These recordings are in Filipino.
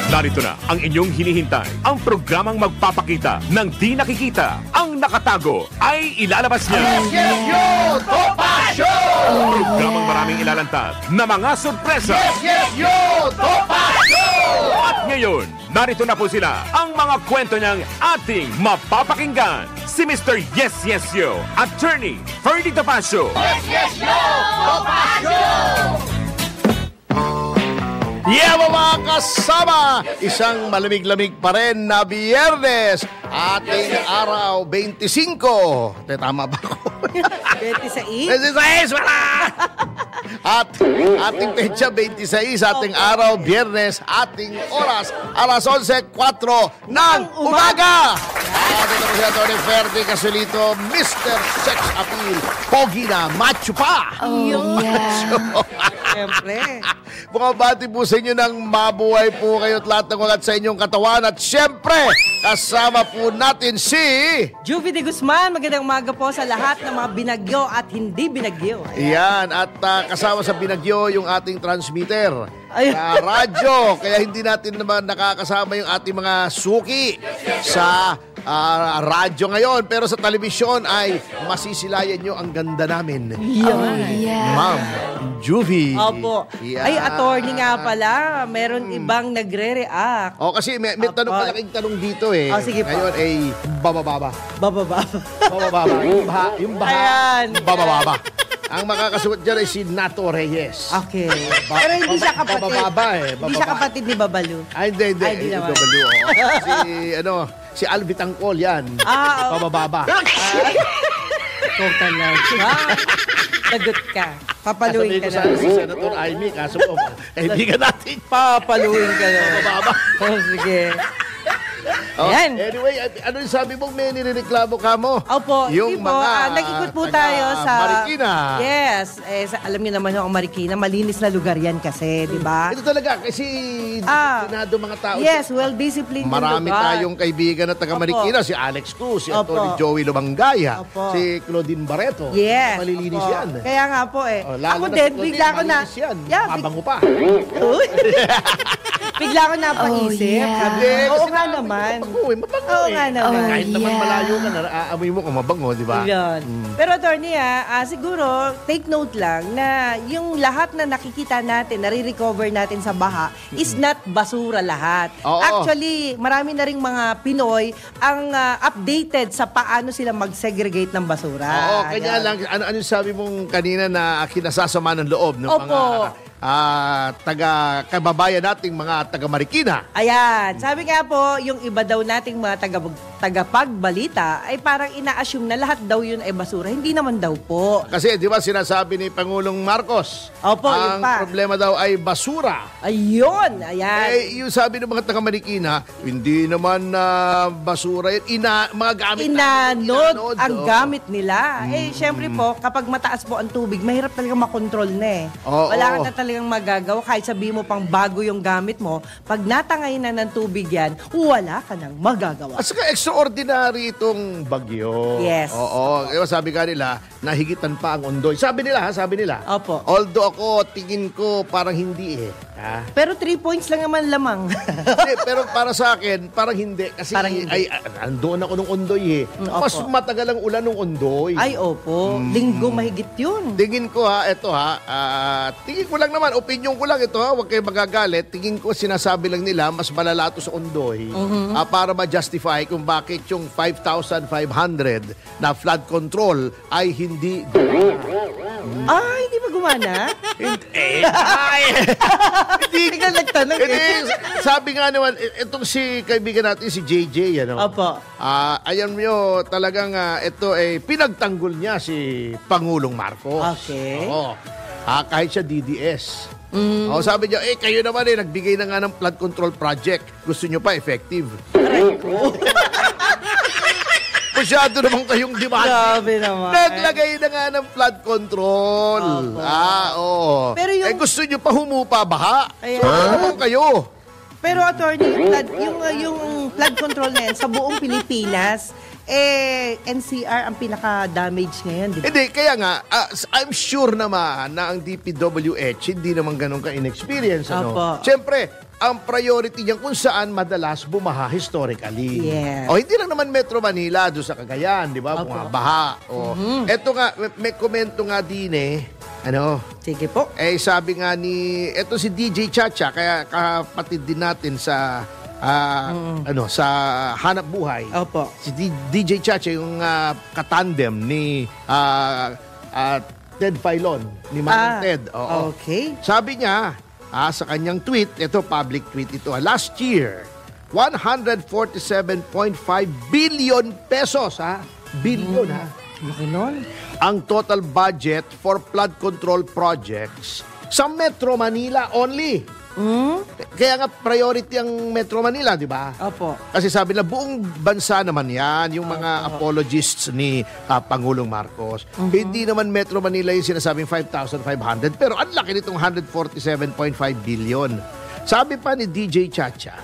Narito na ang inyong hinihintay. Ang programang magpapakita ng di nakikita. Ang nakatago ay ilalabas niya. Yo! Topacio! Programang maraming ilalantad na mga sorpresa. Yo! Topacio! At ngayon, narito na po sila, ang mga kwento niyang ating mapapakinggan. Si Mr. Yes Yes Yo, Attorney Ferdy Topacio. Yo! Topacio! Yeah, mga kasama! Isang malamig-lamig pa rin na Biyernes. Ating araw 25. Tama ba ako? 26? 26! Wala! At ating petsa 26, ating araw Biyernes, ating oras, alas 11:04 ng umaga! At ito po si Atty. Ferdy Casolito, Mr. Sex Appeal, Pogi na, macho pa! Oh, Macho. Siyempre. Bumabati po sa inyo ng mabuhay po kayo at lahat ng ugat sa inyong katawan. At syempre, kasama po natin si... Juvie de Guzman, magandang umaga po sa lahat ng mga binagyo at hindi binagyo. Yan, at kasama sa binagyo yung ating transmitter. Ay. Radyo. Kaya hindi natin naman nakakasama yung ating mga suki sa radyo ngayon. Pero sa telebisyon ay masisilayan nyo ang ganda namin. Ma'am Juvie. Opo. Yeah. Ay, attorney nga pala. Meron ibang nagre-react. O kasi may tanong Opo. malaking tanong dito eh. Oh, sige po. Ngayon ay babababa. Bababa. Babababa. Yung baha. Ayan. Babababa. Ang makakasuot dyan ay si Nato Reyes. Okay. Pero hindi siya kapatid. Bababa eh. Hindi siya kapatid ni Babalu. Ay, hindi. Ay, di naman. Si Alvin Tangkol yan. Ah, Babababa. ikaw talaga. Lagot ka. Papaluin ka Sabihin ko na. sana si Senator Amy, kaso po, kaibigan natin. Papaluin ka na. Bababa. Oh, sige. Oh, Yan. anyway, ano yung sabi mong may nireklamo ka mo? Opo, Yung hindi po. mga Nag-ikot po taga tayo sa... Marikina. Yes. Alam niyo naman yung Marikina, malinis na lugar yan kasi, di ba? Ito talaga, kasi sinado mga tao. Yes, well-disciplined yung Marami lugar. tayong kaibigan na taga Marikina, si Alex Cruz, si Opo. Atty. Joey Lumangaya, Opo. si Claudine Barreto. Yes. Malilinis opo. yan. Kaya nga po eh. Oh, lalo Ako na din, si Claudine, bigla ko na... malinis yan. Yeah, Mabango pa. Uy. Bigla ko napaisip. Sabi ko, Kasi oo nga naman. Mabango Oo eh. nga naman. Kahit naman malayo ka na, aamoy mo kung mabango, di ba? Yun. Pero attorney, siguro, take note lang na yung lahat na nakikita natin, nare-recover natin sa baha, is not basura lahat. Oo. Actually, marami na ring mga Pinoy ang updated sa paano sila mag-segregate ng basura. Oo, kanya Yan. lang, ano sabi mong kanina na kinasasama ng loob ng Opo. mga taga-kababayan nating mga taga-Marikina. Ayan. Sabi nga po, yung iba daw nating mga tagapagbalita ay parang ina-assume na lahat daw yun ay basura. Hindi naman daw po. Kasi di ba sinasabi ni Pangulong Marcos, Opo, yun ang pa. problema daw ay basura. Ayun. Ayan. Yung sabi ng mga taga-Marikina, hindi naman basura yun. Mga gamit Inanod ang oo. gamit nila. Syempre po, kapag mataas po ang tubig, mahirap talaga makontrol na eh. Oo. Wala ka na talagang magagawa. Kahit sabihin mo pang bago yung gamit mo, pag natangay na ng tubig yan, wala ka nang magagawa. At saka extraordinary itong bagyo. Yes. Oo. Kaya sabi ka nila, nahigitan pa ang Ondoy. Sabi nila. Opo. Although ako, tingin ko parang hindi eh. Pero 3 points lang naman lamang. Hindi, pero para sa akin, parang hindi. Kasi Parang hindi. andoon ako nung Ondoy eh. Opo. Mas matagal ang ulan nung Ondoy. Ay, opo. Linggo mahigit yun. Tingin ko tingin ko lang naman, opinion ko lang ito huwag kayo magagalit. Tingin ko sinasabi lang nila, mas malala to sa Ondoy para ma-justify kung bakit yung 5,500 na flood control ay hindi Hindi ba gumana? Hindi Ikaw nagtanong eh. Sabi nga naman, itong si kaibigan natin, si JJ, Opo. ayan nyo, talagang ito ay pinagtanggol niya si Pangulong Marcos. Okay. Oo. Kahit siya DDS. Sabi niya, kayo naman nagbigay na nga ng flood control project. Gusto nyo pa effective. Masyado naman kayong demand. Grabe naman. Naglagay na nga ng flood control. Opo. Oo. Pero yung- gusto nyo pa humupa baha. Ayan. So, naman kayo. Pero attorney, yung flood control na yan sa buong Pilipinas, NCR ang pinaka-damage ngayon, di ba? Hindi, kaya nga, I'm sure naman na ang DPWH hindi naman ganun ka-inexperience. Opo. Siyempre, ang priority niyan kung saan madalas bumaha historically. Yes. O hindi lang naman Metro Manila, doon sa Cagayan, di ba? Opo. Bumabaha. O, eto nga, may komento nga din Sige po. sabi nga ni, eto si DJ Chacha, kaya kapatid din natin sa, sa Hanap Buhay. Opo. Si DJ Chacha, yung katandem ni Ted Filon, ni Manong Ted. Oo. Okay. Sabi niya, sa kanyang tweet, ito public tweet ito, last year, 147.5 billion pesos, billion, Laki nun. ang total budget for flood control projects sa Metro Manila only. Kaya nga priority ang Metro Manila, di ba? Opo. Kasi sabi na buong bansa naman yan, yung mga apologists ni Pangulong Marcos. Hindi naman Metro Manila yung sinasabing 5,500, pero ang laki nitong 147.5 billion. Sabi pa ni DJ Chacha,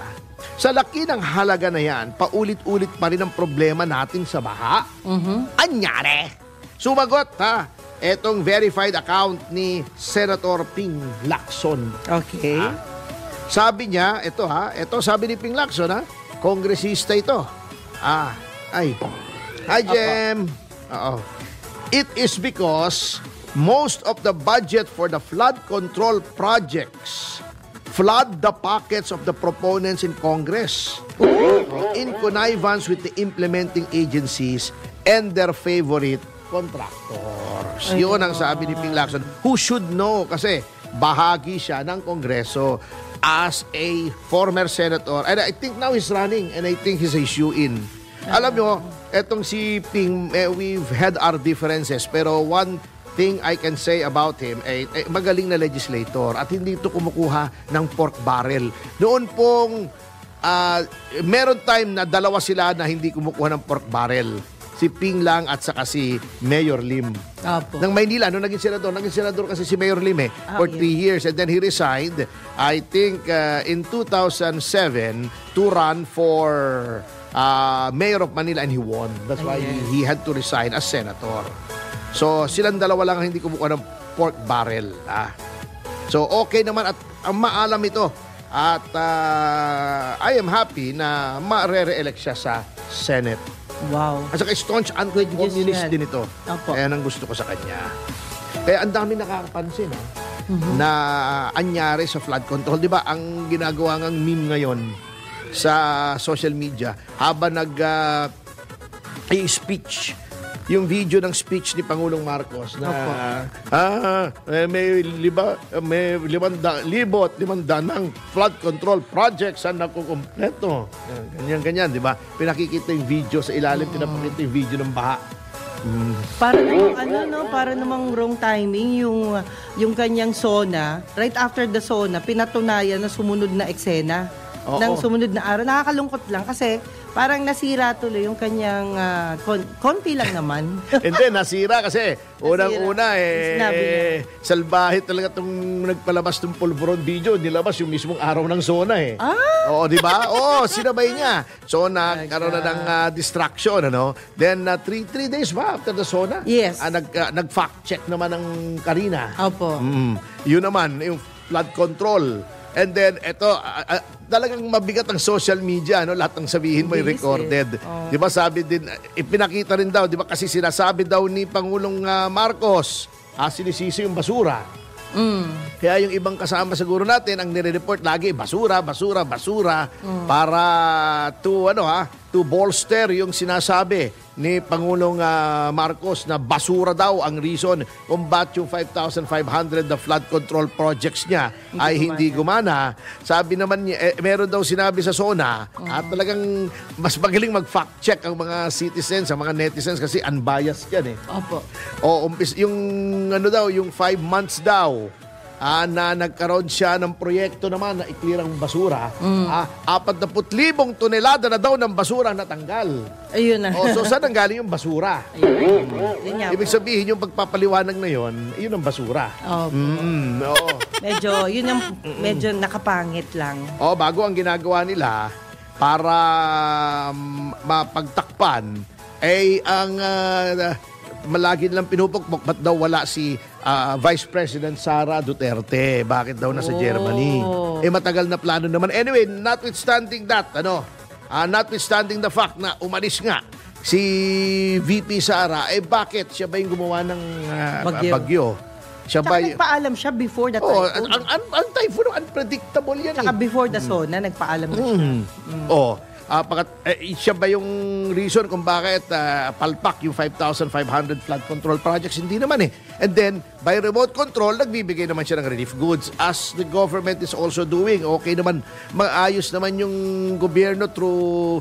sa laki ng halaga na yan, paulit-ulit pa rin ang problema natin sa baha. Anyari? Sumagot etong verified account ni Senator Ping Lacson. Okay. Sabi niya, ito sabi ni Ping Lacson, kongresista ito. Hi Jem. It is because most of the budget for the flood control projects flood the pockets of the proponents in Congress in connivance with the implementing agencies and their favorite contractors. Yun ang sabi ni Ping Lacson, who should know kasi bahagi siya ng Kongreso as a former senator. And I think now he's running and I think he's a shoe-in. Alam nyo, etong si Ping, we've had our differences pero one thing I can say about him, magaling na legislator at hindi ito kumukuha ng pork barrel. Noon pong meron time na dalawa sila na hindi kumukuha ng pork barrel. Si Ping lang at saka si Mayor Lim. Opo. Ng Maynila, nung naging senador kasi si Mayor Lim for 3 years and then he resigned, I think in 2007 to run for Mayor of Manila and he won. That's why he had to resign as senator. So silang dalawa lang ang hindi kumukuha ng pork barrel. So okay naman at ang maalam ito at I am happy na ma-re-elect siya sa Senate. Wow. At saka staunch anti-communist din ito. Opo. Kaya nang gusto ko sa kanya. Kaya ang dami nakakapansin na anyari sa flood control. Di ba ang ginagawa ng meme ngayon sa social media habang speech, yung video ng speech ni Pangulong Marcos na may 500 ng flood control projects na nakukumpleto. Ganyan, di ba? Pinakikita yung video sa ilalim, pinapakita yung video ng baha. Para namang para namang wrong timing yung kanyang SONA. Right after the SONA, pinatunayan na sumunod na eksena. Ng sumunod na araw. Nakakalungkot lang kasi parang nasira tuloy yung kanyang konti lang naman. Hindi, nasira kasi unang-una salbahe talaga itong nagpalabas ng pulburon video. Nilabas yung mismong araw ng SONA Oo, di ba? Sinabay niya. So, nagkaroon na ng distraction, Then, 3 days ba after the SONA? Yes. Nag-fact check naman ng Karina. Opo. Yun naman, yung flood control. And then, ito, talagang mabigat ang social media, lahat ng sabihin mo ay recorded. Di ba sabi din, ipinakita rin daw, di ba kasi sinasabi daw ni Pangulong Marcos, sinisisi yung basura. Kaya yung ibang kasama siguro natin, ang nire-report lagi, basura, para to bolster yung sinasabi ni Pangulong Marcos na basura daw ang reason kung ba't yung 5,500 na flood control projects niya hindi gumana. Sabi naman niya, meron daw sinabi sa SONA at talagang mas magaling mag-fact check ang mga citizens, ang mga netizens kasi unbiased yan Opo. Yung yung 5 months daw na nagkaroon siya ng proyekto naman na i-clear ang basura. 40,000 tonelada na daw ng basura natanggal. Ayun na. So saan ang galing yung basura? Ayun. Ibig sabihin yung pagpapaliwanag na yun ang basura. Medyo nakapangit lang. Bago ang ginagawa nila para mapagtakpan ang malagi nilang pinupukpok, ba't daw wala si Vice President Sara Duterte. Bakit daw nasa Germany? Matagal na plano naman. Anyway, notwithstanding that, notwithstanding the fact na umalis nga si VP Sara, bakit siya ba yung gumawa ng bagyo? Siya Tsaka nagpaalam siya before the typhoon. Ang typhoon, unpredictable yan. Tsaka before the SONA, nagpaalam na siya. Siya ba yung reason kung bakit palpak yung 5,500 flood control projects? Hindi naman eh. And then, by remote control, nagbibigay naman siya ng relief goods as the government is also doing. Okay naman, maayos naman yung gobyerno through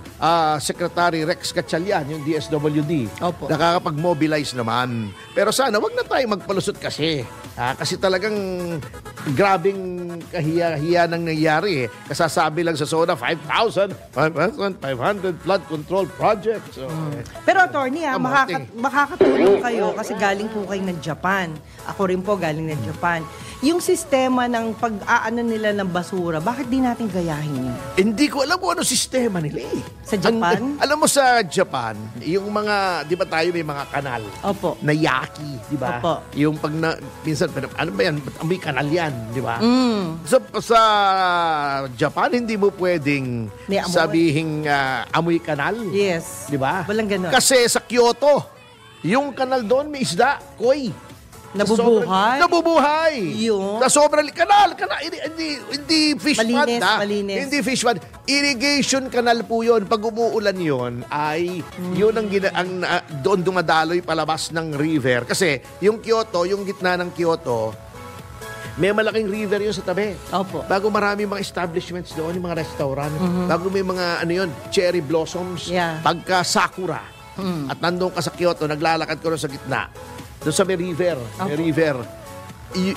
Secretary Rex Gatchalian, yung DSWD. Opo. Nakakapag-mobilize naman. Pero sana, wag na tayo magpalusot kasi. Kasi talagang grabing kahiya nang nangyari eh. Kasasabi lang sa SONA, 5,500 flood control projects. So, Pero attorney, makakatulong kayo kasi galing po kayo ng Japan. Ako rin po galing ng Japan. Yung sistema ng pag-aano nila ng basura, bakit di natin gayahin yun? Hindi ko alam kung ano sistema nila eh. Sa Japan? Alam mo sa Japan, yung mga, di ba tayo may mga kanal? Opo. Na yaki, di ba? Opo. Yung pag minsan, ano ba yan? May kanal yan, di ba? Sa Japan, hindi mo pwedeng sabihing amoy kanal. Yes. Di ba? Walang ganun. Kasi sa Kyoto, yung kanal doon may isda, koi. Nabubuhay? Nabubuhay. Yun. Sa sobrang kanal, hindi fish malinis, pond. Malinis. Hindi fish pond. Irrigation canal po yun. Pag umuulan yun, ay yun ang doon dumadaloy palabas ng river. Kasi yung Kyoto, yung gitna ng Kyoto, may malaking river yun sa tabi. Opo. Bago marami mga establishments doon, yung mga restaurant. Bago may mga cherry blossoms. Yeah. Pagka sakura. At nandun ka sa Kyoto, naglalakad ka rin sa gitna. Doon sa may river. May river.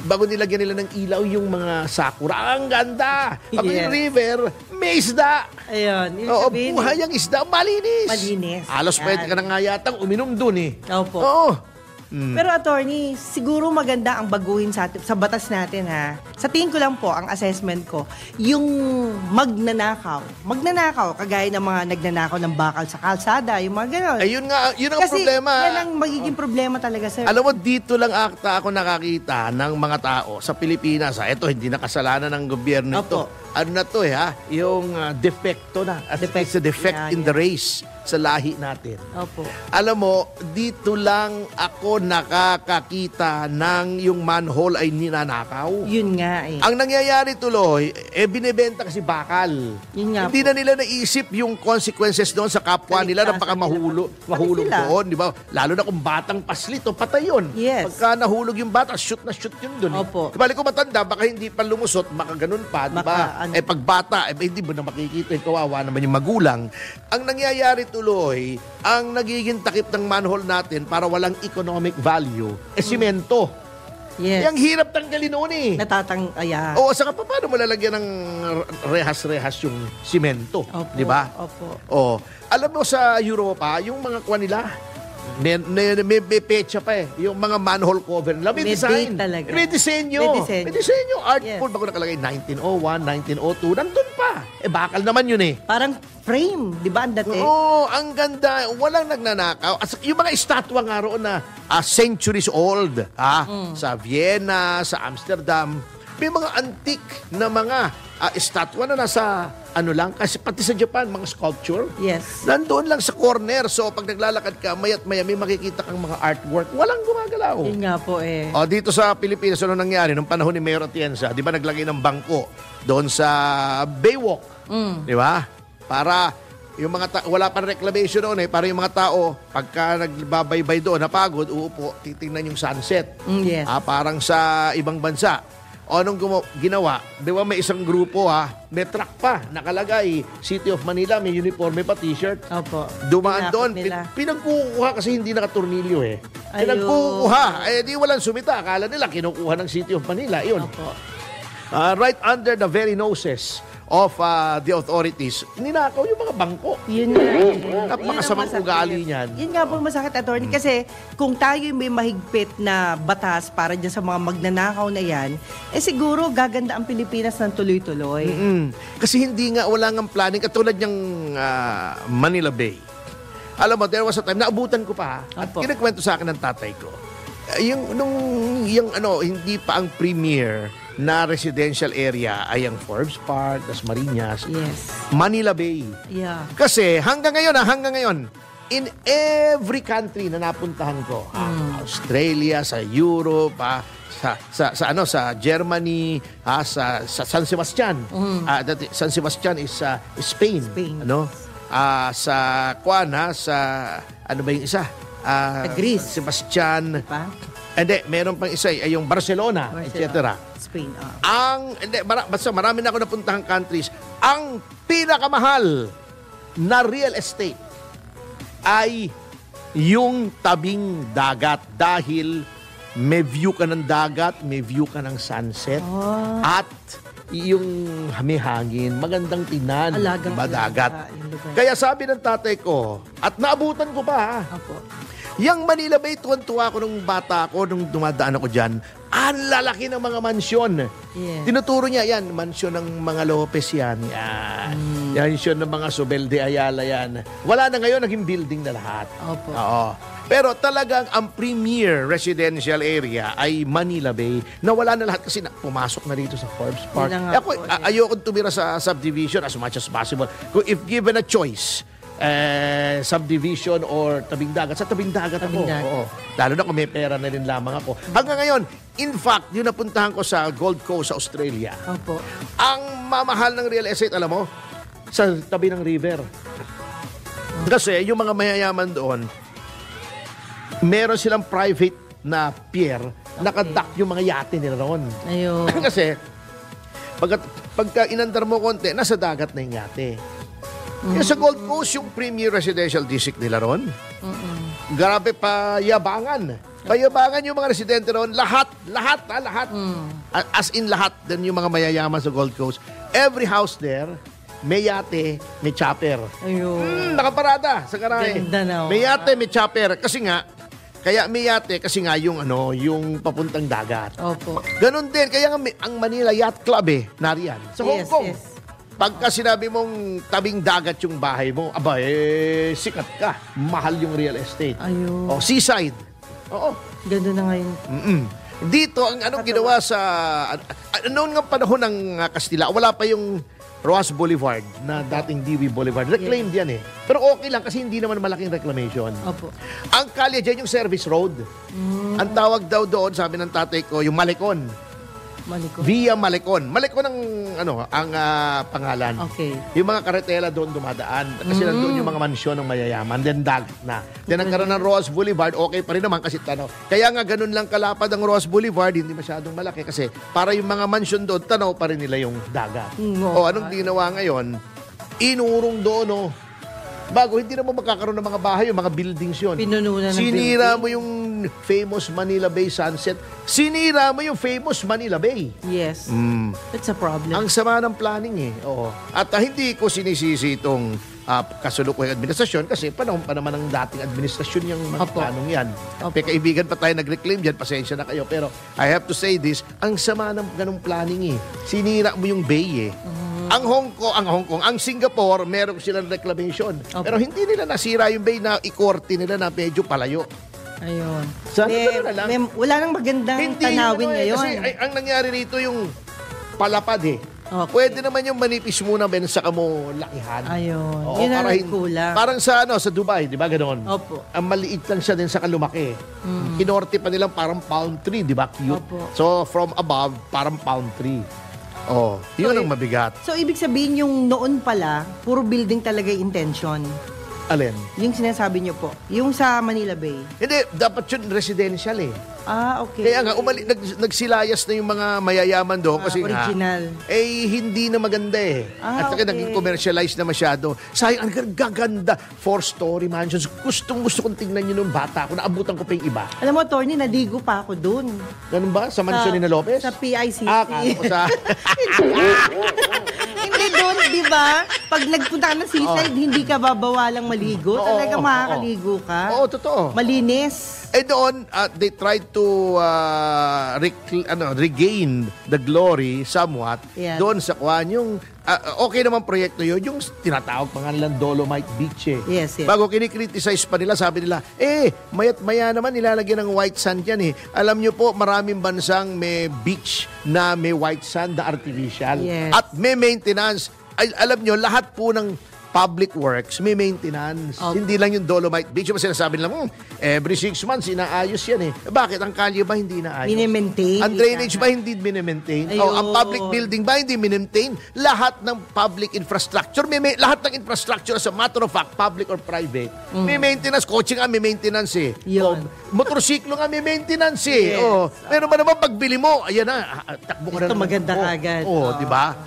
Bago nilagyan nila ng ilaw yung mga sakura. Ang ganda! Pag yung river, may isda. Ayun. Buhay ang isda. Malinis. Malinis. Alos pwede ka na nga yatang uminom dun eh. Opo. Oo. Pero attorney, siguro maganda ang baguhin sa batas natin ha. Sa tingin ko lang po, ang assessment ko, yung magnanakaw, kagaya ng mga nagnanakaw ng bakal sa kalsada, yung mga gano'n. Ayun nga, yun ang problema. Kasi yan ang magiging problema talaga, sir. Alam mo, dito lang ako nakakita ng mga tao sa Pilipinas. Ito, hindi na kasalanan ng gobyerno ito. Ano na to yung defecto na. It's a defect in the race sa lahi natin. Opo. Alam mo, dito lang ako nakakakita ng yung manhole ay ninanakaw. Yun nga eh. Ang nangyayari tuloy, binibenta kasi bakal. Yun nga Hindi po. na nila naisip yung consequences doon sa kapwa nila na baka mahulog doon, di ba? Lalo na kung batang paslito, patay yun. Yes. Pagka nahulog yung bata, shoot na shoot yun doon. Opo. Di ba, kung matanda, baka hindi pa lumusot, baka ganun pa, di ba? Pag bata, hindi mo na makikita, kawawa naman yung magulang. Ang nangyayari tuloy, ang nagiging takip ng manhole natin para walang economic value, simento. Yes. Yang hirap tanggalin noon eh. Oo, saka paano mo lalagyan ng rehas-rehas yung simento? Di ba? Opo. Alam mo sa Europa, yung mga kuha nila, may pecha pa eh. Yung mga manhole cover nila, may design. Talaga. May disenyo. May disenyo. Artful. Bago nakalagay 1901, 1902, nandun pa. Bakal naman yun eh. Parang frame, di ba ang dati? Oo, ang ganda. Walang nagnanakaw. Yung mga estatwa nga roon na centuries old, sa Vienna, sa Amsterdam, may mga antique na mga estatwa na nasa kasi pati sa Japan, mga sculpture. Yes. Nandoon lang sa corner. So, pag naglalakad ka, maya't maya, may makikita kang mga artwork. Walang gumagalaw. Yun nga po eh. Dito sa Pilipinas, ano nangyari? Nung panahon ni Mayor Atienza, di ba naglagay ng bangko doon sa Baywalk? Di ba? Para yung mga wala pang reclamation noon para yung mga tao, pagka nagbabaybay doon, napagod, uupo, titingnan yung sunset. Yes. Parang sa ibang bansa. Anong ginawa? Di ba may isang grupo may truck pa, nakalagay City of Manila, may uniforme pa, t-shirt. Opo. Dumaan doon, pinagkukuha kasi hindi nakatornilyo Pinagkukuha, di walang sumita. Akala nila kinukuha ng City of Manila. Yun. Opo. Right under the very noses of the authorities, ninakaw yung mga bangko. Yun nga. Napakasamang ugali niyan. Yun nga po masakit, attorney. Kasi kung tayo may mahigpit na batas para dyan sa mga magnanakaw na yan, siguro gaganda ang Pilipinas ng tuloy-tuloy. Kasi hindi nga, wala nga planning. Katulad yung Manila Bay. Alam mo, there was a time, naabutan ko pa, at kinikwento sa akin ng tatay ko. hindi pa ang premier na residential area ay ang Forbes Park, Dasmariñas, Yes. Manila Bay. Yeah. Kasi hanggang ngayon, in every country na napuntahan ko, Australia, sa Europe, sa Germany, sa San Sebastian. San Sebastian is Spain. Ano? Sa ano ba yung isa? Greece. Sebastian. Pa? Hindi, meron pang isa ay yung Barcelona, etc. Spain. Basta marami na ako napuntahang countries. Ang pinakamahal na real estate ay yung tabing dagat dahil may view ka ng dagat, may view ka ng sunset, at yung may hangin, magandang tingnan, diba, dagat. Kaya sabi ng tatay ko, at naabutan ko pa, Opo. yung Manila Bay, tuwan-tuwa ko nung bata ko, nung dumadaan ako dyan, ang lalaki ng mga mansyon. Yeah. Tinuturo niya, yan, mansyon ng mga Lopez yan. Yan. Mansyon ng mga Sobel de Ayala yan. Wala na ngayon, naging building na lahat. Opo. Oo. Pero talagang ang premier residential area ay Manila Bay, na wala na lahat kasi pumasok na rito sa Forbes Park. Ayoko tumira sa subdivision as much as possible. If given a choice, subdivision or tabing dagat. Sa tabing dagat ako. Oo. Lalo na kung may pera na rin lamang ako. Hanggang ngayon, in fact, yung napuntahan ko sa Gold Coast sa Australia, Opo. ang mamahal ng real estate, alam mo, sa tabi ng river. Kasi yung mga mayayaman doon, meron silang private na pier, nakadock yung mga yate nila roon. Ayun. Kasi, pagka inandar mo konti, nasa dagat na yung yate. Yung sa Gold Coast, yung premier residential district nila ron. Grabe payabangan. Payabangan yung mga residente ron. Lahat. As in lahat, din yung mga mayayaman sa Gold Coast. Every house there, may yate, may chopper. Ayun. Nakaparada sa garahe. Ganda na. May yate, may chopper. Kasi nga yung papuntang dagat. Opo. Ganon din. Kaya nga ang Manila Yacht Club nariyan. Sa Hong Kong. Yes. Pagka sinabi mong tabing dagat yung bahay mo, sikat ka. Mahal yung real estate. Ayun. O, seaside. Oo. Ganda na ngayon. Dito, ang anong ginawa sa... Noon nga panahon ng Kastila, wala pa yung Roas Boulevard na dating DB Boulevard. Reclaimed yan Pero okay lang kasi hindi naman malaking reclamation. Opo. Ang kalye dyan yung service road. Ang tawag daw doon, sabi ng tatay ko, yung Malecon. Malecon. Via Malecon. Malecon ang pangalan. Okay. Yung mga karetela doon dumadaan. Kasi nandun yung mga mansyon ng mayayaman. Then dagat na. Then nagkaroon ng Roas Boulevard, okay pa rin naman kasi tanaw. Kaya nga ganun lang kalapad ang Roas Boulevard, hindi masyadong malaki kasi para yung mga mansyon doon, tanaw pa rin nila yung dagat. O anong ginawa ngayon? Inurong doon, bago, hindi naman magkakaroon ng mga bahay, yung mga buildings yun. Pinununan ng Sinira building. mo yung famous Manila Bay sunset. Sinira mo yung famous Manila Bay. Yes. That's a problem. Ang sama ng planning Oo. At hindi ko sinisisi itong kasulukuyang administrasyon kasi panahon pa naman ng dating administrasyon yung mga planong yan. May kaibigan pa tayo nag-reclaim dyan, pasensya na kayo. Pero I have to say this, ang sama ng ganong planning Sinira mo yung bay Ang Hong Kong, ang Singapore, meron silang reclamation. Pero hindi nila nasira yung bay na ikorte nila na medyo palayo. Ayun. Sana na lang. Wala nang magandang tanawin ngayon. Kasi ang nangyari rito yung palapad Okay. Pwede naman yung manipis muna saka mo lakihan. Ayun. Oo, Yun ang para kulang. Parang sa Dubai, di ba ganoon? Opo. Ang maliit lang siya din saka lumaki. Kinorte pa nilang parang palm tree, di ba? Cute. Opo. So from above, parang palm tree. Yun ang mabigat. So, ibig sabihin yung noon pala, puro building talaga yung intention. Alin? Yung sinasabi niyo po. Yung sa Manila Bay. Hindi, dapat yun residential Okay. Kaya nga, nagsilayas na yung mga mayayaman doon kasi original. Hindi na maganda At saka naging commercialized na masyado. Sayang, ang gaganda. 4-story mansions. Gusto kong tingnan yun nung bata ako. Naabutan ko pa yung iba. Alam mo, Tony, nadigo pa ako dun. Ganun ba? Sa mansyon ni na Lopez? Sa PICC. Kala ko sa... Hindi doon, di ba? Pag nagpunta ka ng seaside, hindi ka babawalang maligo. Talaga makakaligo ka. Oo, totoo. Malinis. Doon, they tried to regain the glory somewhat Yes. doon sa Kwan, yung okay naman proyekto yun. Yung tinatawag pa nga nilang Dolomite Beach eh. Yes. Bago kinikriticize pa nila, sabi nila, mayat maya naman nilalagyan ng white sand yan eh. Alam nyo po, maraming bansang may beach na may white sand na artificial. Yes. At may maintenance. Alam nyo, lahat po ng public works, may maintenance. Okay. Hindi lang yung Dolomite Beach. Yung sinasabi nila, every 6 months, inaayos yan eh. Bakit? Ang kalye ba hindi inaayos? Minimaintain. Ang drainage ba hindi minimaintain? Ayun. Ang public building ba hindi minimaintain? Lahat ng public infrastructure, lahat ng infrastructure as a matter of fact, public or private, may maintenance. Kotse nga may maintenance eh. Yun. Motorsiklo nga may maintenance eh. Yes. Pero ba naman pagbili mo, ayan na, takbo ka na. Ito maganda agad. Di ba?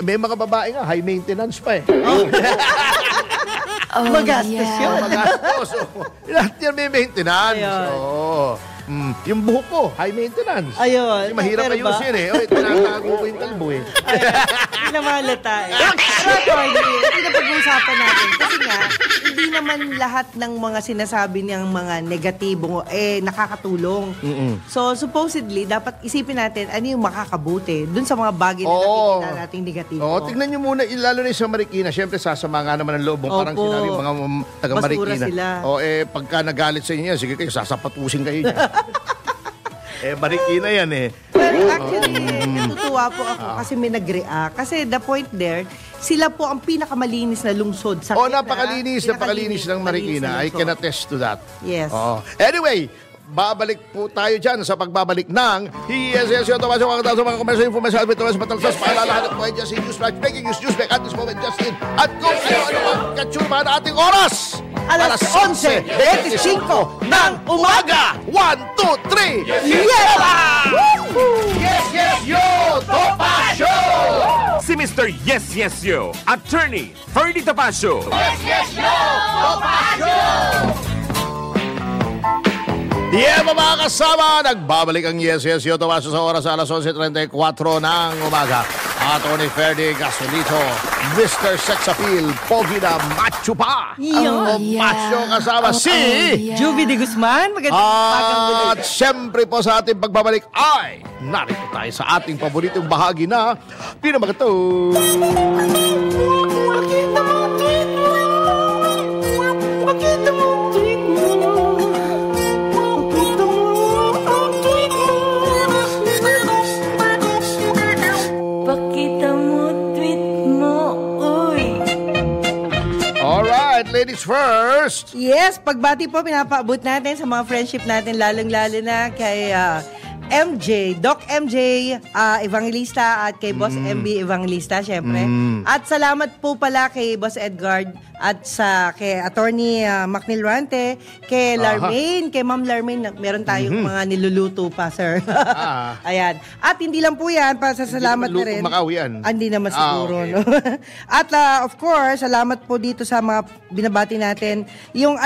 May mga babae nga, high maintenance pa eh. Magastos yun. Magastos. Lahat yan may maintenance. Ayun. Yung buhok ko, high maintenance. Ayun. Kasi mahirap Pero ba? ayusin eh. Tinatago ko yung kalbo eh. Hindi na malata eh. Pero hindi na pag-uusapan natin. Kasi nga, hindi naman lahat ng mga sinasabi niyang mga negatibo nakakatulong. So, supposedly, dapat isipin natin ano yung makakabuti dun sa mga bagay na nakikita nating negatibo. Tignan nyo muna, lalo na yung sa Marikina. Siyempre, sasama nga naman ang loob mo. Parang sinabi yung mga taga Basura Marikina. sila. Pagka nagalit sa inyo, sige kayo, sasapatusin kayo dyan. Marikina yan eh. Well, actually, natutuwa po ako kasi may nag-react. Kasi the point there, sila po ang pinakamalinis na lungsod sa Napakalinis ng Marikina. I can attest to that. Yes. Anyway, babalik po tayo dyan sa pagbabalik ng Yes, Tomas, yung mga mga komerso, information, advertisement, matalsas, paalalahan at mga just in news, breaking news, newsback at this moment, just in. At kung ano ang katsurma na ating oras, Alas 11:25 ng umaga. 1, 2, 3. Yes! Yes, yo! Topacio! Si Mr. Yes, Yo, Attorney Ferdy Topacio. Yes, yo! Topacio! Yeah, mga kasama, nagbabalik ang Yes, Yo Topacio sa oras alas 11:34 ng umaga. Attorney Ferdy Gasolito, Mr. Sex Appeal, Pogi na macho pa. Ang macho kasama si... Juvie de Guzman, magandang umagang muli. At siyempre po sa ating pagbabalik ay narito tayo sa ating paboritong bahagi na Pinamagato. Makita mo ang tweet mo! Makita mo ang tweet mo! Makita mo ang tweet mo! Pakita mo tweet mo, uy! Alright, ladies first. Yes, pagbati po pinapaabot natin sa mga friendship natin, lalong-lalo na kay MJ, Doc MJ Evangelista at kay Boss MB Evangelista, syempre. At salamat po pala kay Boss Edgard at kay Attorney Macnil Rante, kay Larmaine, kay Ma'am Larmaine, meron tayong mga niluluto pa, sir. Ayan. At hindi lang po yan, pasasalamat na rin. Makawian. Hindi naman siguro, okay. no? At of course, salamat po dito sa mga binabati natin. Yung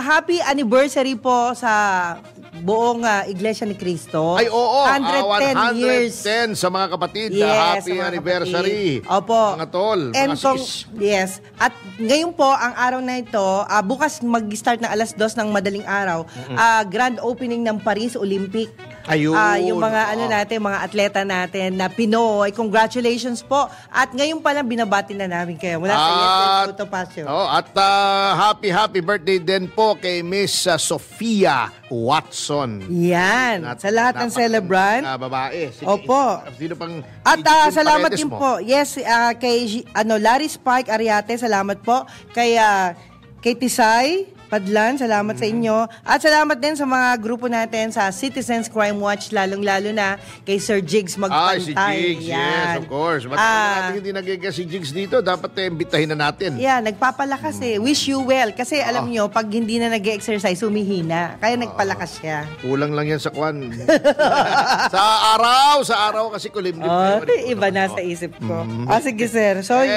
happy anniversary po sa buong Iglesia ni Cristo. Ay, oo. 110 years. 110 sa mga kapatid. Yes, Happy sa mga anniversary. kapatid. Opo. Mga tol, And mga sis. yes. At ngayon po, ang araw na ito, bukas mag-start na alas 2 ng madaling araw, grand opening ng Paris Olympic. Ayun. Yung mga mga atleta natin na Pinoy. Congratulations po. At ngayon pa lang binabati na namin kayo. Mula sa Yes, Topacio. At happy birthday din po kay Miss Sofia Watson. Yan. Sa lahat ng celebrant. Babae. Sige. Opo. Sino pang At salamat paredes din mo? po. Yes, kay Larry Spike Ariate, salamat po. Kay Tisay Padlan, salamat sa inyo. At salamat din sa mga grupo natin sa Citizens Crime Watch, lalong-lalo na kay Sir Jigs Magpantay. Si Jigs, yes, of course. Ba't natin hindi nagiging si Jigs dito? Dapat imbitahin na natin. Yeah, nagpapalakas Wish you well. Kasi alam nyo, pag hindi na nag-exercise, humihina. Kaya nagpalakas siya. Kulang lang yan sa kwan. sa araw kasi kulimlim. Iba na sa isip ko. Sige sir. Sorry.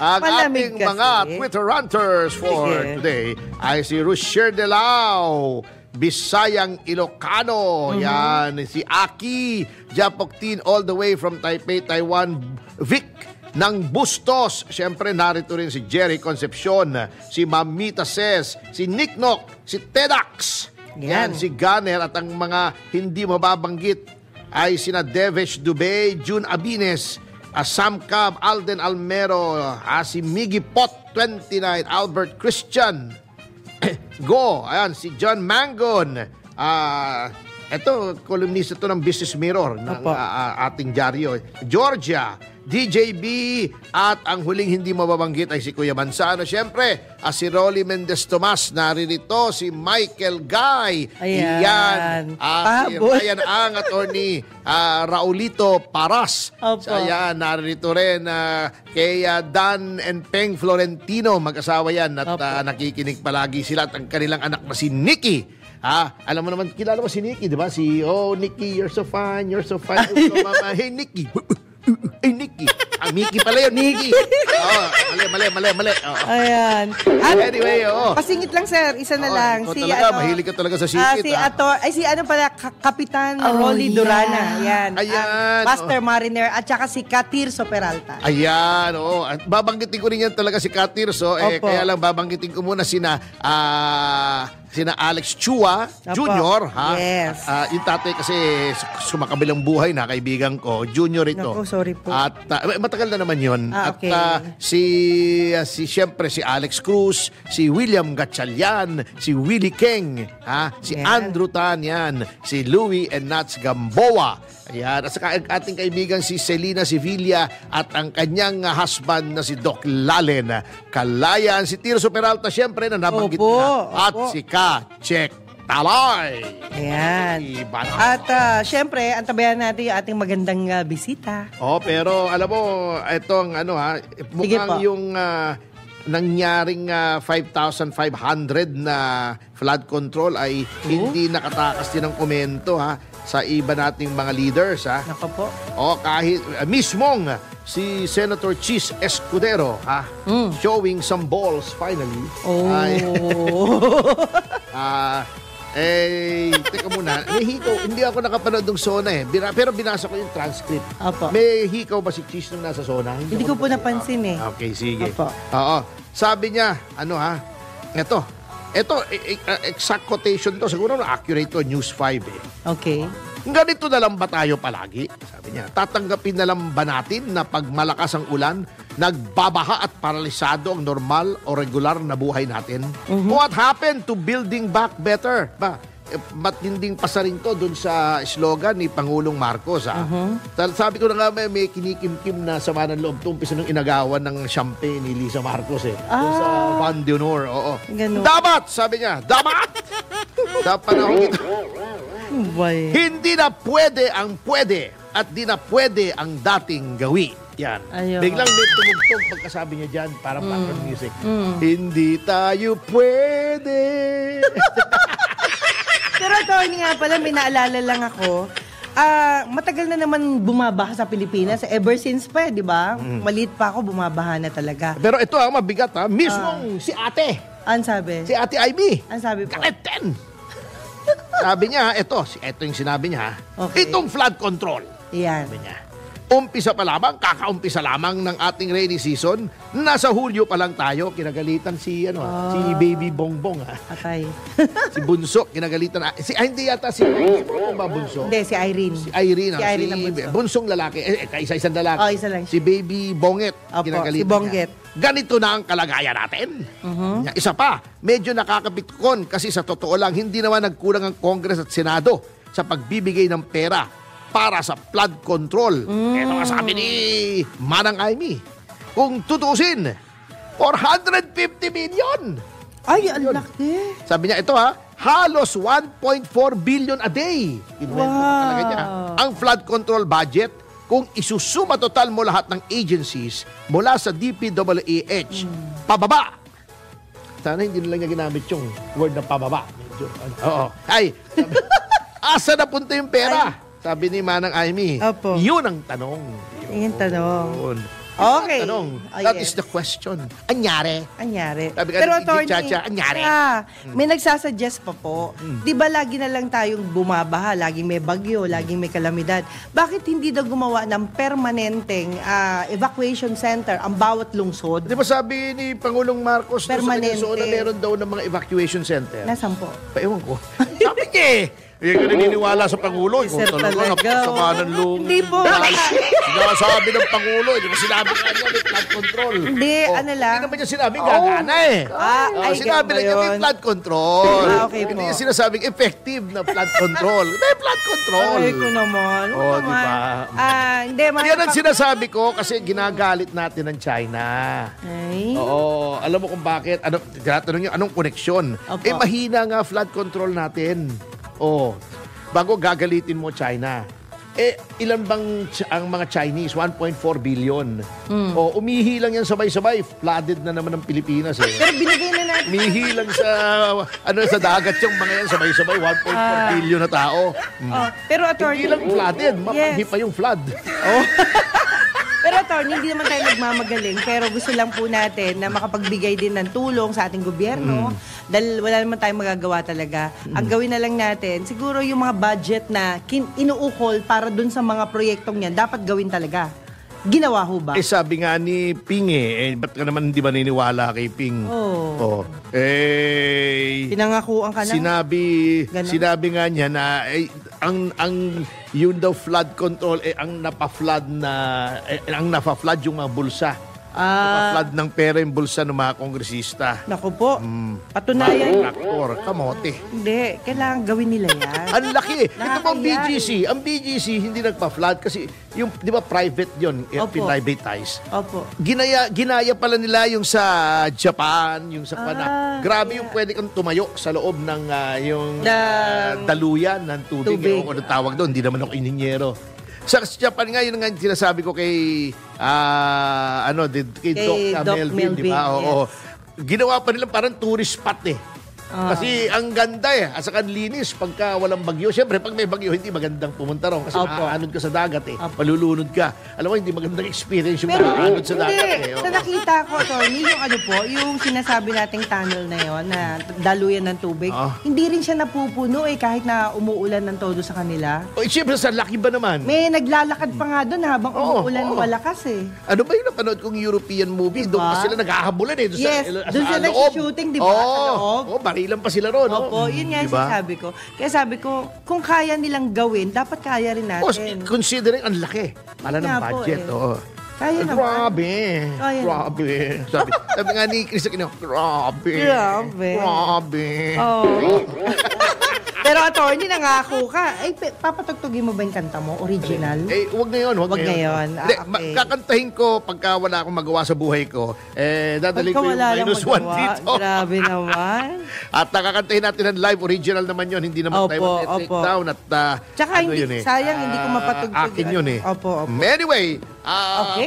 Ang Malamig ating kasi. mga Twitter ranters for today ay si Rusher Delao, Bisayang Ilocano. Yan, si Aki Japoktin all the way from Taipei, Taiwan. Vic ng Bustos. Siyempre, narito rin si Jerry Concepcion, si Mamita Ses, si Nick Nock, si Tedax. Yan, si Gunner at ang mga hindi mababanggit ay sina Devesh Dubey, June Abines, Sam Cab, Alden Almero, si Miggy Pot 29, Albert Christian, Go, ayan, si John Mangon, ito, columnist ito ng Business Mirror ng ating dyaryo. Georgia, DJB, at ang huling hindi mababanggit ay si Kuya Manzano. Siyempre, si Rolly Mendez Tomas, naririto si Michael Guy. Ayan. Si Ryan Ang, attorney Raulito Paras. Ayan, naririto rin kay Dan and Peng Florentino, mag-asawa yan at nakikinig palagi sila at ang kanilang anak na si Nikki. Alam mo naman, kilala mo si Nikki, di ba? Nikki, you're so fine, you're so fine. Mama, hey, Nikki. Hey, Nikki. Mickey pala yun, Nikki. Mali. Ayan. Anyway, pasingit lang, sir. Isa na lang. Mahilig ka talaga sa singit. Kapitan Rolly Durana. Ayan. Ayan. Master Mariner. At saka si Katirso Peralta. Ayan, At babanggitin ko rin yan talaga si Katirso. Kaya lang babanggitin ko muna sina Alex Chua Jr. Yes. Yung tatay kasi sumakabilang buhay na kaibigan ko. Junior ito. Naku, sorry po. At matagal na naman yun. Okay. At siyempre si Alex Cruz, si William Gatchalian, si Willie King, si Andrew Tan, yan, si Louie and Nats Gamboa. Ayan. At saka ating kaibigan si Selena Sevilla at ang kanyang husband na si Doc Lalen Kalayan. Si Tirso Peralta, siyempre, na nabanggit na. At si Ka-Check Talay. Ayan. At siyempre, antabayan natin yung ating magandang bisita. Pero alam mo, itong mukhang yung nangyaring 5,500 na flood control ay hindi nakatakas din ng komento sa iba nating mga leaders. Nako po. Kahit mismong si Senator Chis Escudero showing some balls finally. Teka muna, may hikaw. Hindi ako nakapanood ng SONA pero binasa ko yung transcript. May hikaw ba si Chis nung nasa SONA? Hindi ko po napansin Okay, sige. Sabi niya, ito, exact quotation to. Siguro accurate to, News 5 Okay. Ganito na lang ba tayo palagi? Sabi niya, tatanggapin na lang ba natin na pag malakas ang ulan, nagbabaha at paralisado ang normal o regular na buhay natin? What happened to building back better? Matinding pasa rin to dun sa slogan ni Pangulong Marcos. Sabi ko na nga may kinikimkim na sama ng loob to umpisa nung inagawan ng champagne ni Lisa Marcos dun sa Van de Honor. Dapat, sabi niya, dapat! Dapat na ito. Hindi na pwede ang pwede at di na pwede ang dating gawi. Yan. Biglang may tumugtog pagkasabi niya dyan, parang background music. Hindi tayo pwede. Pero Tony nga pala, may naalala lang ako. Matagal na naman bumabaha sa Pilipinas. Ever since pa, di ba? Maliit pa ako, bumabaha na talaga. Pero ito mabigat mismong si ate. Ano sabi? Si Ate Ivy. Ano sabi po? Kaleten. Sabi niya, ito yung sinabi niya. Itong flood control. Yan. Sabi niya. Kakaumpisa lamang ng ating rainy season. Nasa Hulyo pa lang tayo. Kinagalitan si Baby Bongbong. Atay. Si Bunso, kinagalitan. Hindi yata si Bunso. Hindi, si Irene. Si Irene. Si Irene ang bunso. Bunsong lalaki. Kaisa-isang lalaki. Isa lang. Si Baby Bonget. Si Bonget. Ganito na ang kalagayan natin. Isa pa, medyo nakakapitkon kasi sa totoo lang, hindi naman nagkulang ang Congress at Senado sa pagbibigay ng pera para sa flood control. Ito ang sabi ni Manang Amy. Kung tutusin, 450 million. Ay, ang laki. Sabi niya, ito halos 1.4 billion a day. Talaga niya. Ang flood control budget, kung isusuma total mo lahat ng agencies mula sa DPWH, pababa. Sana hindi nila niya ginamit yung word na pababa. Asa na punta yung pera? Sabi ni Manang Amy. Yun ang tanong. Yung tanong. Okay. That is the question. Anyari. Pero Atty, anyari. May nagsasuggest pa po. Di ba lagi na lang tayong bumabaha, laging may bagyo, laging may kalamidad. Bakit hindi daw gumawa ng permanenteng evacuation center ang bawat lungsod? Di ba sabi ni Pangulong Marcos permanente na meron daw ng mga evacuation center? Nasaan po? Ewan ko. Sabi niya Hindi ka naniniwala sa Pangulo. Sir, Kung talaga, talaga, napakasama oh. ng loob. Hindi po. Sinasabi ng Pangulo, hindi mo sinabi nga niya, may flood control. Hindi, ano lang. Hindi naman niya sinabi, gagana eh. Ay, Sinabi ganun lang niya, ba may yun? flood control. Okay Hindi po. niya sinasabing effective na flood control. May flood control. Ay, ko naman. Oh, di ba? Hindi, Yan ang sinasabi ko kasi ginagalit natin ng China. Ay. Oo, alam mo kung bakit? Ano, tinatanong niyo, anong koneksyon? Opo. Mahina nga flood control natin. Oh, bago gagalitin mo China. Ilan bang ang mga Chinese? 1.4 billion. Oh, umihi lang yan sabay-sabay. Flooded na naman ng Pilipinas eh. Pero binigay na natin. Umihi lang sa sa dagat yung mga yan sabay-sabay 1.4 billion na tao. Oh, pero attorney. Hindi lang flooded, mapanghi pa yung flood. Oh. Pero attorney, hindi naman tayo nagmamagaling. Pero gusto lang po natin na makapagbigay din ng tulong sa ating gobyerno. Dahil wala naman tayong magagawa talaga. Ang gawin na lang natin, siguro yung mga budget na inuukol para dun sa mga proyektong yan, dapat gawin talaga. Ginawa ho ba? Sabi nga ni Ping ba't ka naman hindi ba naniniwala kay Ping? Oh. Pinangakuan ka na? Sinabi nga niya na ang yun daw flood control ang napa-flood yung mga bulsa. Napa-flood ng pera yung bulsa ng mga kongresista. Naku po. Patunayan. Traktor, kamote. Hindi, kailangan gawin nila yan. Ang laki. Ito pang Nakakaya BGC. Ang BGC hindi nagpa-flood kasi yung, di ba, private yun, Opo. privatize. Opo. Ginaya pala nila yung sa Japan, yung sa Grabe yung pwede kang tumayo sa loob ng daluyan ng tubig. O ano tawag doon, hindi naman ako ininyero. Sa Japan nga, yun nga sinasabi ko kay Doc Melvin, di ba? Oo. Ginawa pa nila parang tourist spot eh. Kasi ang ganda at saka linis pagka walang bagyo. Siyempre, pag may bagyo, hindi magandang pumunta ron kasi maaanod ka sa dagat malulunod ka. Alam mo, hindi magandang experience yung maaanod sa dagat Sa nakita ko, attorney, yung sinasabi nating tunnel na yon na daluyan ng tubig, hindi rin siya napupuno kahit na umuulan ng todo sa kanila. Siyempre, sa laki ba naman? May naglalakad pa nga doon habang umuulan malakas Ano ba yung napanood kong European movie? Doon pa sila naghahabulan doon doon sila nag-shooting, di ba? Sa loob. Barilan pa sila ron. Opo, yun nga sinasabi ko. Kaya sabi ko, kung kaya nilang gawin, dapat kaya rin natin. Considering ang laki. Pala ng budget. Kaya naman. Grabe. Kaya Grabe. Sabi nga ni Chris Aquino, grabe. Pero attorney, nangako ka. Papatugtugin mo ba yung kanta mo? Original? Wag ngayon. Wag ngayon. Hindi, Okay. kakantahin ko pagka wala akong magawa sa buhay ko. Dadalhin ko yung -1 dito. Grabe naman. At nakakantahin natin ang live. Original naman yun. Hindi naman tayo take down. At, Tsaka sayang, hindi ko mapatugtog. Akin yun Opo. Anyway,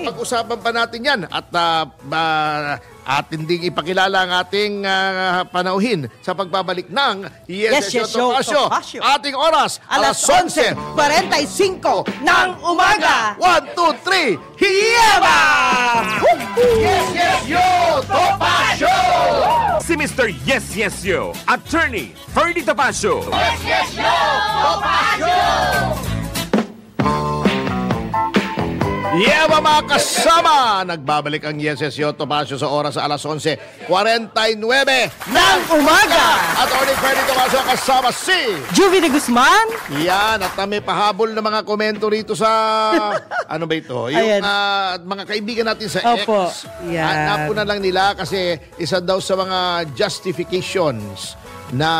pag-usapan pa natin yan. At atin ding ipakilala ang ating panauhin sa pagbabalik ng Yes, Topacio. Ating oras, alas 11:45 ng umaga. 1, 2, 3, Hiyaba! Yes, yo, Topacio! Si Mr. Yes, Yes, Yo, Attorney Ferdy Topacio. Yes, yo, Topacio! Yeah, mga kasama! Nagbabalik ang Yes, Yes, Yo, Topacio sa oras sa alas 11:49 ng umaga! At Attorney Ferdy Topacio kasama si Juvie de Guzman? yan, at may pahabol na mga komento rito sa ano ba ito? Yung mga kaibigan natin sa Opo. X. Yan. Hanap po na lang nila kasi isa daw sa mga justifications na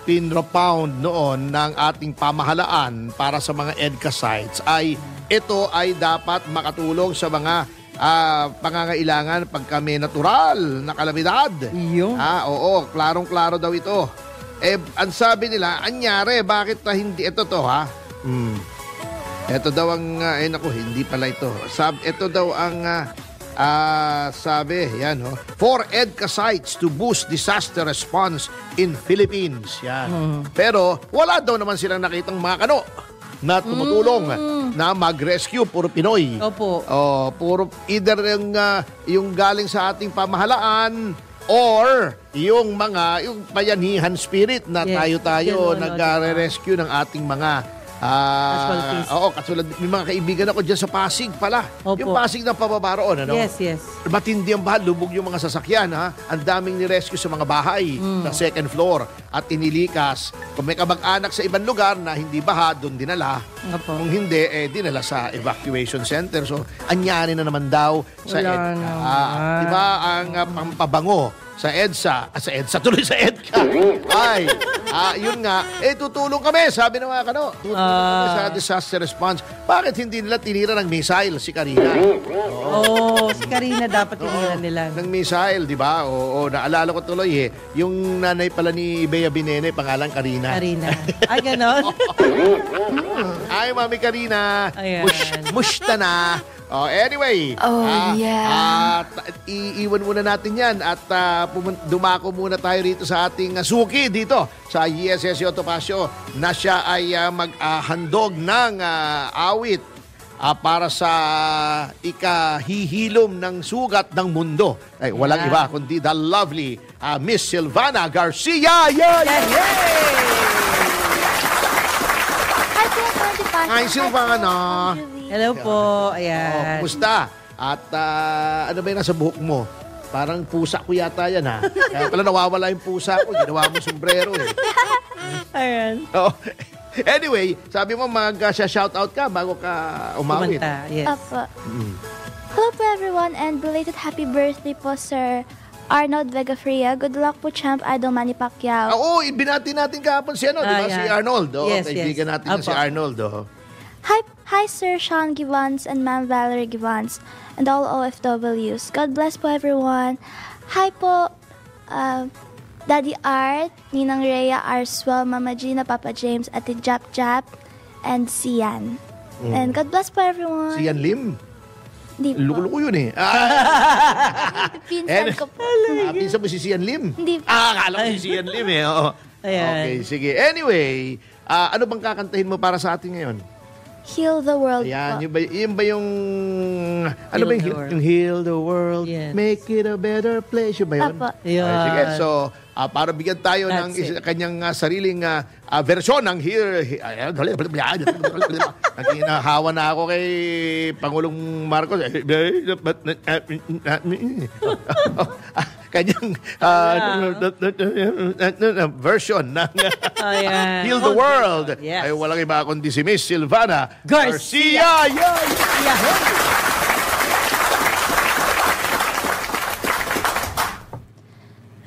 pinropound noon ng ating pamahalaan para sa mga EDCA sites ay ito ay dapat makatulong sa mga pangangailangan pagka may natural na kalamidad. Iyo. Oo, klarong-klaro daw ito. Ang sabi nila, anyari, bakit hindi ito to, ha? Ito daw ang, hindi pala ito. Ito daw ang, sabi, yan, for EDCA sites to boost disaster response in Philippines. Yan. Pero, wala daw naman silang nakitang mga kano na tumutulong na mag-rescue, puro Pinoy. Opo. Puro either yung galing sa ating pamahalaan or yung bayanihan spirit na tayo nag-rescue ng ating mga Casualties. Oo, katulad, may mga kaibigan ako dyan sa Pasig pala. Opo. Yung Pasig na pababa roon, ano? Yes, yes. Matindi ang baha, lubog yung mga sasakyan, ha? Ang daming ni-rescue sa mga bahay na second floor at inilikas. Kung may kamag-anak sa ibang lugar na hindi baha, doon dinala. Opo. Kung hindi, dinala sa evacuation center. So, anyari na naman daw sa Wala EDCA. naman. Di ba, ang pampabango sa EDSA, tuloy sa EDCA. Ay, yun nga, tutulong kami, sabi ng mga tutulong kami sa disaster response. Bakit hindi nila tinira ng missile si Karina? Si Karina dapat tinira nila. Ng missile, di ba? Oo, naalala ko tuloy yung nanay pala ni Bea Binene, pangalan Karina. Karina. Ay, ganon. Ay, Mami Karina. Ayan. Musta na. Anyway. Iiwan muna natin yan at dumako muna tayo rito sa ating suki dito sa YesYesyo Topacio na siya ay maghandog ng awit para sa ikahihilom ng sugat ng mundo. Ay, walang iba kundi the lovely Miss Silvana Garcia. Hi, Silvana. Hello po. Ayan. Kumusta? At ano ba yung nasa buhok mo? Parang pusa ko yata yan, ha? Kaya pala nawawala yung pusa ko. Ginawa mo sombrero, Ayan. Anyway, sabi mo mag-shoutout ka bago ka umawit. Kumanta. Yes. Apo. Hello po everyone and belated happy birthday po Sir Arnold Vega Fria. Good luck po Champ Idol Manny Pacquiao. Oo, ibinati natin kahapon si di ba? Si Arnold. Yes, kaibigan natin Apo. si Arnold. Hi Sir Sean Givans and Ma'am Valerie Givans and all OFWs. God bless po everyone. Hi po Daddy Art, Ninang Rhea Arswell, Mama Gina, Papa James, Ate Jap Jap, and Sian. And God bless po everyone. Si Yan Lim. Hindi po. Luko-luko yun Pinsan ko po. Pinsan mo si Sian Lim? Hindi po. Akala ko si Sian Lim Oo. Ayan. Okay, sige. Anyway, ano bang kakantahin mo para sa atin ngayon? Heal the world Ayan, po. yun ba yung... Ano ba yung Heal the World, Yes. Make it a better place. Yun ba yun? Apo. Yun. Okay, sige. So, para bigyan tayo ng That's it. kanyang sariling versyon ng Nagkinahawa na ako kay Pangulong Marcos. Kanyang version ng Ayan. Heal the World. Yes. Ay walang iba kundi si Miss Silvana Garcia. Yay!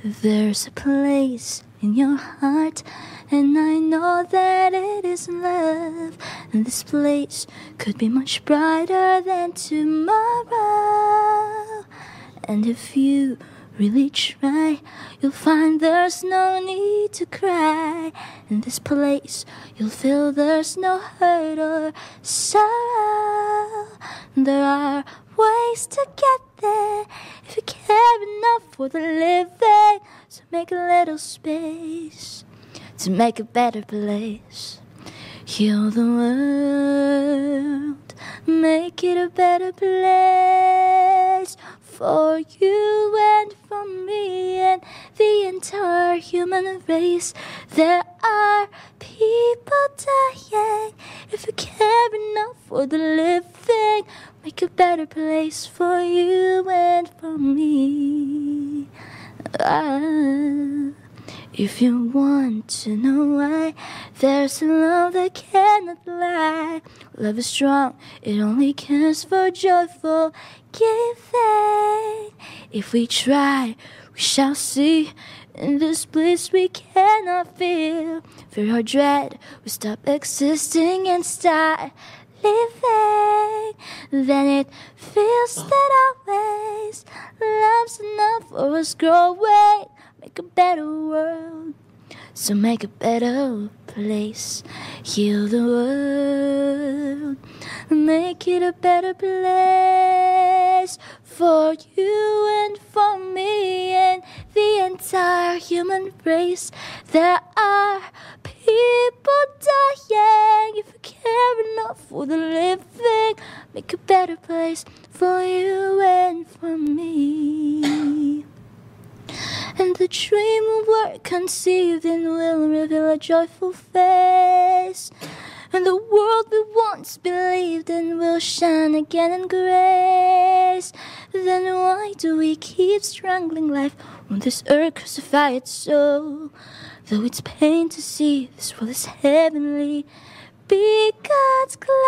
There's a place in your heart, and I know that it is love. And this place could be much brighter than tomorrow. And if you really try, you'll find there's no need to cry. In this place, you'll feel there's no hurt or sorrow. There are ways to get there if you care enough for the living. So make a little space to make a better place. Heal the world, make it a better place for you and for me and the entire human race. There are people dying. If you care enough for the living, make a better place for you and for me. If you want to know why, there's a love that cannot lie. Love is strong, it only cares for joyful giving. If we try, we shall see. In this bliss we cannot feel. Fear or dread, we stop existing and start living. Then it feels that always love's enough for us growing. Make a better world, so make a better place. Heal the world, make it a better place for you and for me and the entire human race. There are people dying. If you care enough for the living, make a better place for you and for me. And the dream of work conceived in will reveal a joyful face. and the world we once believed in will shine again in grace. Then why do we keep strangling life on this earth, crucify its soul? Though it's pain to see this world is heavenly, be God's cloud.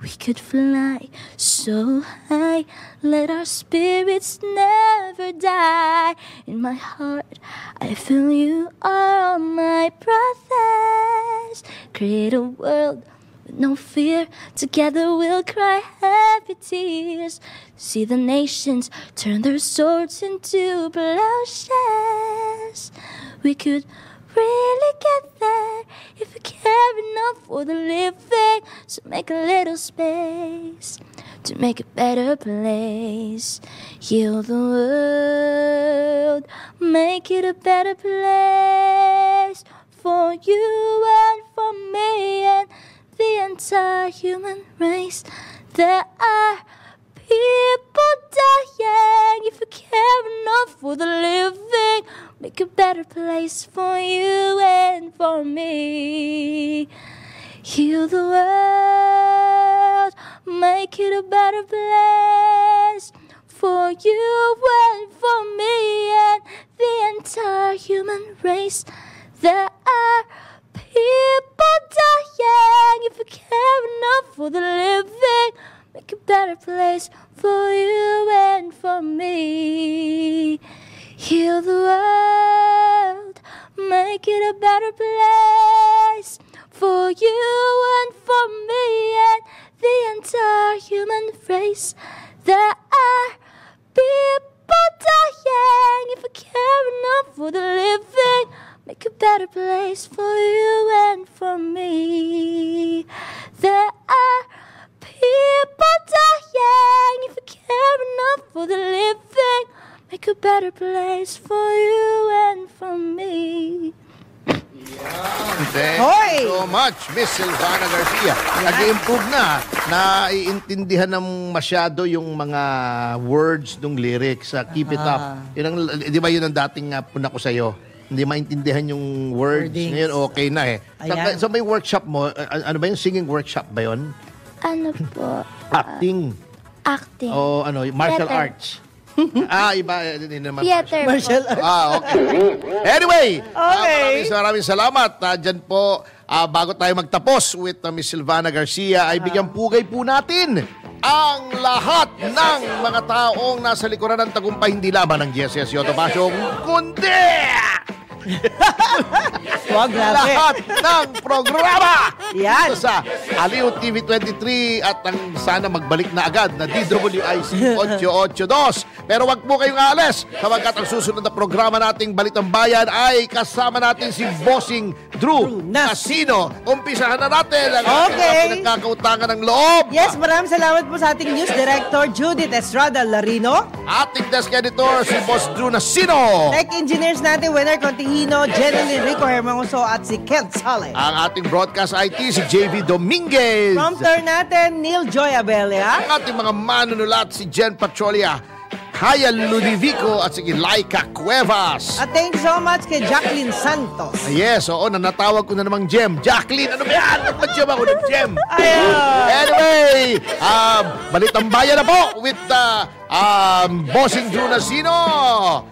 We could fly so high, let our spirits never die. In my heart, I feel you are all my brothers. Create a world with no fear, together we'll cry happy tears. See the nations turn their swords into plowshares. We could really get there if we care enough for the living. So make a little space to make a better place. Heal the world, make it a better place for you and for me and the entire human race. There are people dying. If we care enough for the living, make a better place for you and for me. Heal the world, make it a better place for you and for me and the entire human race. There are people dying. If we care enough for the living, make a better place for you and for me. Heal the world, make it a better place for you and for me and the entire human race. There are people dying. If we care enough for the living, make a better place for you and for me. There are people dying. If we care enough for the living, make a better place for you and for me. Thank you so much, Miss Silvana Garcia. Nag-improve na. Naiintindihan ng masyado yung mga words ng lyrics. Keep it up. Di ba yun ang dating puna ko sa'yo? Hindi maintindihan yung words. Wordings. Ngayon, okay na eh. Sa may workshop mo, ano ba yung singing workshop ba yun? Ano po? Acting. Acting. O martial Theater. arts. Iba. Hindi naman Theater po. Martial arts. okay. Anyway, Okay. maraming salamat. Diyan po, bago tayo magtapos with Miss Silvana Garcia, ay bigyan pugay po natin ang lahat ng mga taong nasa likuran ng tagumpay, hindi laban ng GSS Yoto Pasyong, kundi Wag grabe. lahat ng programa Yan. dito sa Aliw TV 23 at ang sana magbalik na agad na DWIC 882. Pero wag po kayong aalis sapagkat ang susunod na programa nating Balitang Bayan ay kasama natin si Bossing Drew Nasino. Umpisahan na natin ang Okay. pinagkakautangan ng loob. Yes, maraming salamat po sa ating news director, Judith Estrada Larino. Ating desk editor si Boss Drew Nasino. Tech engineers natin, Winner Contihino, Jenny Rico Hermanguso at si Kent Saleh. Ang ating broadcast IT si JV Dominguez. Prompter natin, Neil Joy Abella. Ang ating mga manunulat si Jen Patrolia, Kaya Ludivico at si Laika Cuevas. At thank you so much kay Jacqueline Santos. Yes, oo, nanatawag ko na namang Jem. Jacqueline, ano ba yan? Ba't mag-Jem ako ng Jem? Ayun. Anyway, Balitang Bayan na po with Bossing Drew Nasino.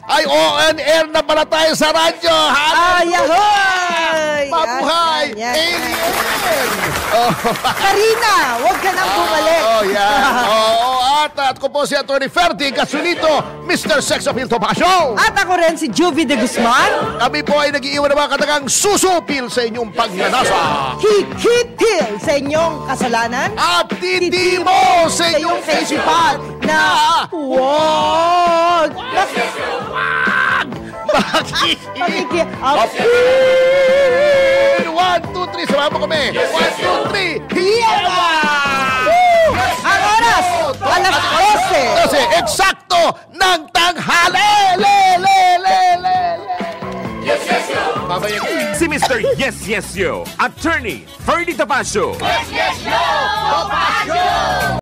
Ay, on air na pala tayo sa radyo. Ayahoy! Mabuhay! Yan. Alien! Oh. Karina, huwag ka nang bumalik. At ko po si Atty. Ferdy Gasolito, Mr. Sex Appeal Topacio. At ako rin si Juvie de Guzman. Kami po ay nag-iiwan ng mga katagang susupil sa inyong pagnanasa. Hikitil sa inyong kasalanan. At titimo sa inyong kaisipan na huwag Makikipin! 1, 2, 3, sama mo kami! 1, 2, 3, hiyawa! Ang oras, alas 12. Eksakto ng tanghali! Si Mr. Yes Yes Yo, Attorney Ferdy Topacio. Yes, yes, yo! Topacio!